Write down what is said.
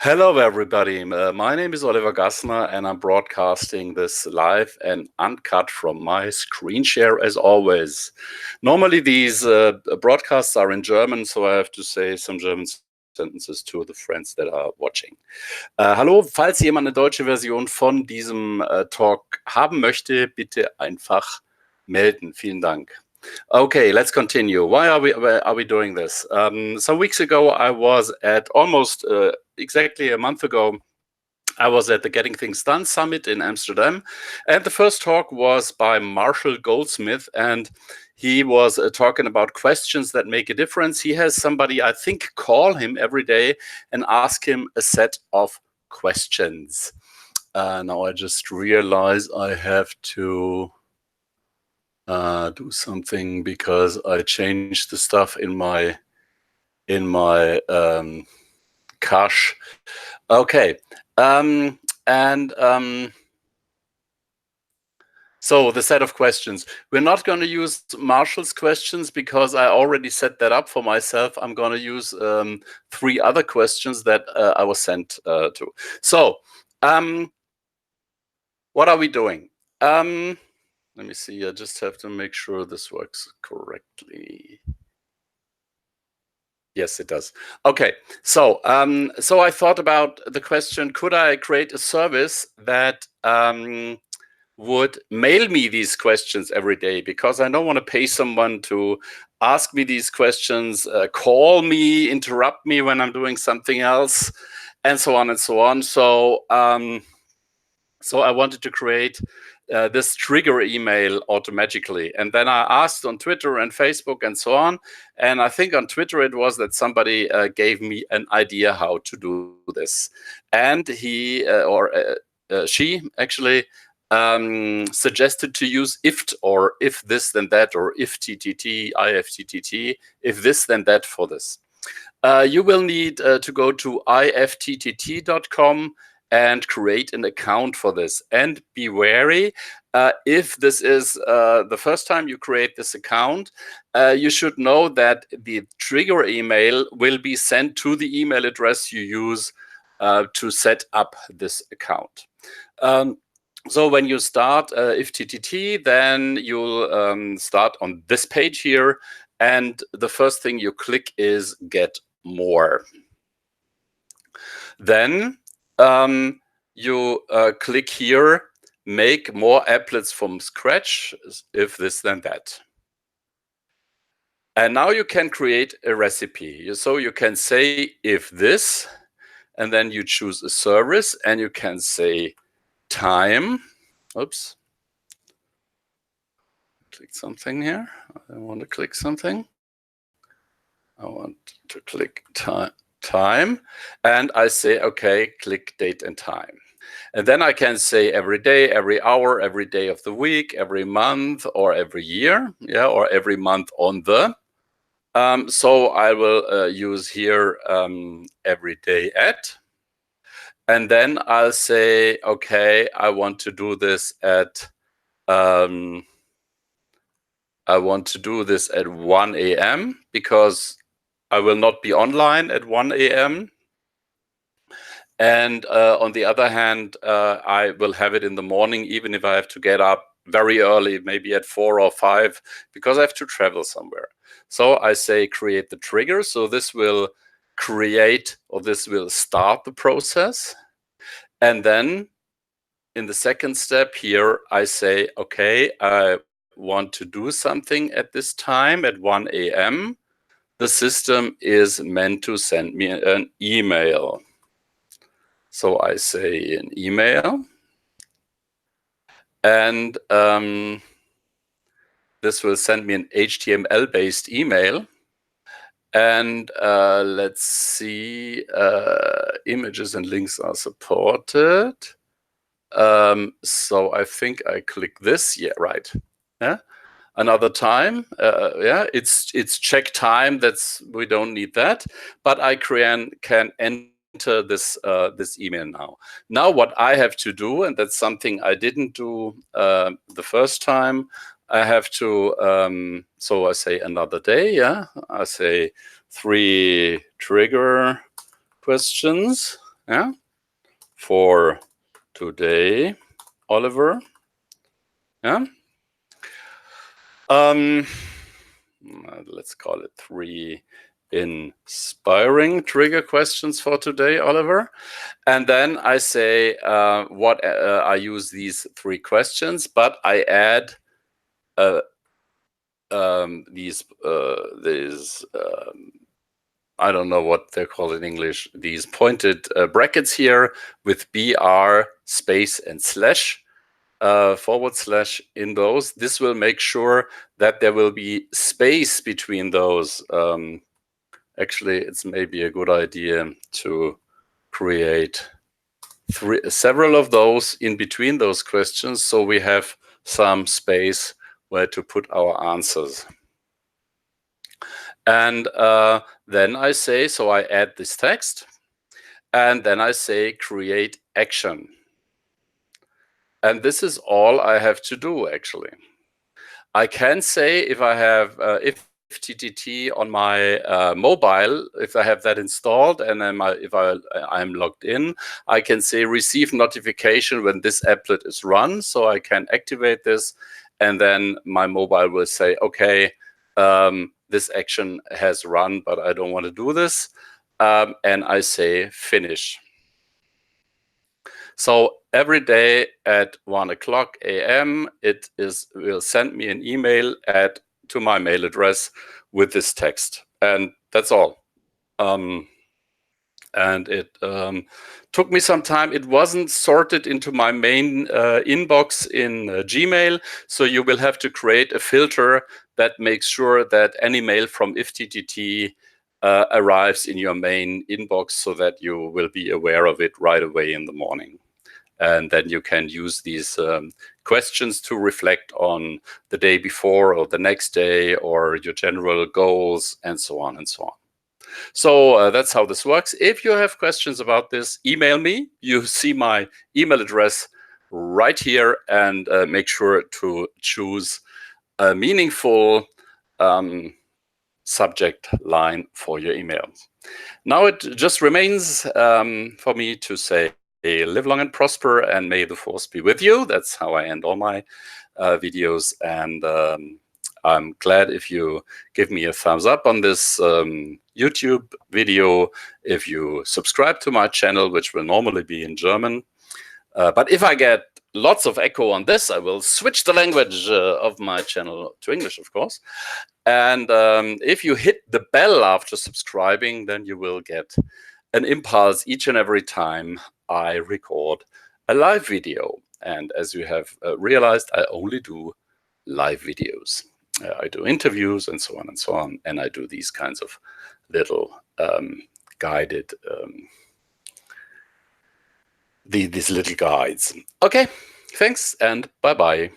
Hello, everybody. My name is Oliver Gassner, and I'm broadcasting this live and uncut from my screen share, as always. Normally, these broadcasts are in German, so I have to say some German sentences to the friends that are watching. Hallo, falls jemand eine deutsche Version von diesem Talk haben möchte, bitte einfach melden. Vielen Dank. Okay, let's continue. Why are we doing this? Some weeks ago, I was at almost exactly a month ago, I was at the Getting Things Done Summit in Amsterdam, and the first talk was by Marshall Goldsmith, and he was talking about questions that make a difference. He has somebody, I think, call him every day and ask him a set of questions. Now I just realize I have to do something because I changed the stuff in my cache. Okay, so the set of questions. We're not going to use Marshall's questions because I already set that up for myself. I'm going to use 3 other questions that I was sent to. So, what are we doing? Let me see, I just have to make sure this works correctly. Yes, it does. Okay, so so I thought about the question, could I create a service that would mail me these questions every day? Because I don't want to pay someone to ask me these questions, call me, interrupt me when I'm doing something else, and so on and so on. So, so I wanted to create this trigger email automatically. And then I asked on Twitter and Facebook and so on. And I think on Twitter it was that somebody gave me an idea how to do this. And he she actually suggested to use IFT, or if this then that, or IFTTT, IFTTT, if this then that for this. You will need to go to IFTTT.com and create an account for this. And be wary, if this is the first time you create this account, you should know that the trigger email will be sent to the email address you use to set up this account. So when you start IFTTT, then you'll start on this page here, and the first thing you click is Get More. Then you click here, Make More Applets from Scratch, if this then that. And now you can create a recipe. So you can say if this, and then you choose a service, and you can say time. Oops. Click something here. I want to click something. I want to click time, and I say, okay, click date and time. And then I can say every day, every hour, every day of the week, every month, or every year, yeah, or every month on the. So I will use here every day at. And then I'll say, okay, I want to do this at I want to do this at 1 a.m. because I will not be online at 1 a.m. And on the other hand, I will have it in the morning, even if I have to get up very early, maybe at 4 or 5, because I have to travel somewhere. So I say create the trigger. So this will create, or this will start the process. And then in the second step here, I say, okay, I want to do something at this time at 1 a.m. The system is meant to send me an email. So I say an email, and this will send me an HTML-based email. And let's see, images and links are supported. So I think I click this. Yeah, right. Yeah. Another time. Yeah, it's check time. We don't need that. But I can enter this this email now. Now what I have to do, and that's something I didn't do the first time, I have to, so I say another day, yeah. I say 3 trigger questions, Yeah, for today, Oliver. Yeah. Let's call it 3 inspiring trigger questions for today, Oliver. And then I say I use these 3 questions, but I add these I don't know what they're called in English, these pointed brackets here with BR space and slash. / in those. This will make sure that there will be space between those. Actually, it's maybe a good idea to create several of those in between those questions, so we have some space where to put our answers. And then I say, so I add this text, and then I say create action. And this is all I have to do, actually. I can say if I have IFTTT on my mobile, if I have that installed, and then if I'm logged in, I can say receive notification when this applet is run, so I can activate this, and then my mobile will say, okay, this action has run, but I don't want to do this, and I say finish. So every day at 1:00 a.m., it will send me an email to my mail address with this text, and that's all. And it took me some time. It wasn't sorted into my main inbox in Gmail, so you will have to create a filter that makes sure that any mail from IFTTT arrives in your main inbox so that you will be aware of it right away in the morning. And then you can use these questions to reflect on the day before or the next day or your general goals and so on and so on. So that's how this works. If you have questions about this, email me. You see my email address right here, and make sure to choose a meaningful subject line for your email. Now it just remains for me to say, live long and prosper, and may the force be with you. That's how I end all my videos. And I'm glad if you give me a thumbs up on this YouTube video, if you subscribe to my channel, which will normally be in German. But if I get lots of echo on this, I will switch the language of my channel to English, of course. And if you hit the bell after subscribing, then you will get an impulse each and every time I record a live video. And as you have realized, I only do live videos. I do interviews and so on and so on. And I do these kinds of little guided, these little guides. Okay, thanks and bye-bye.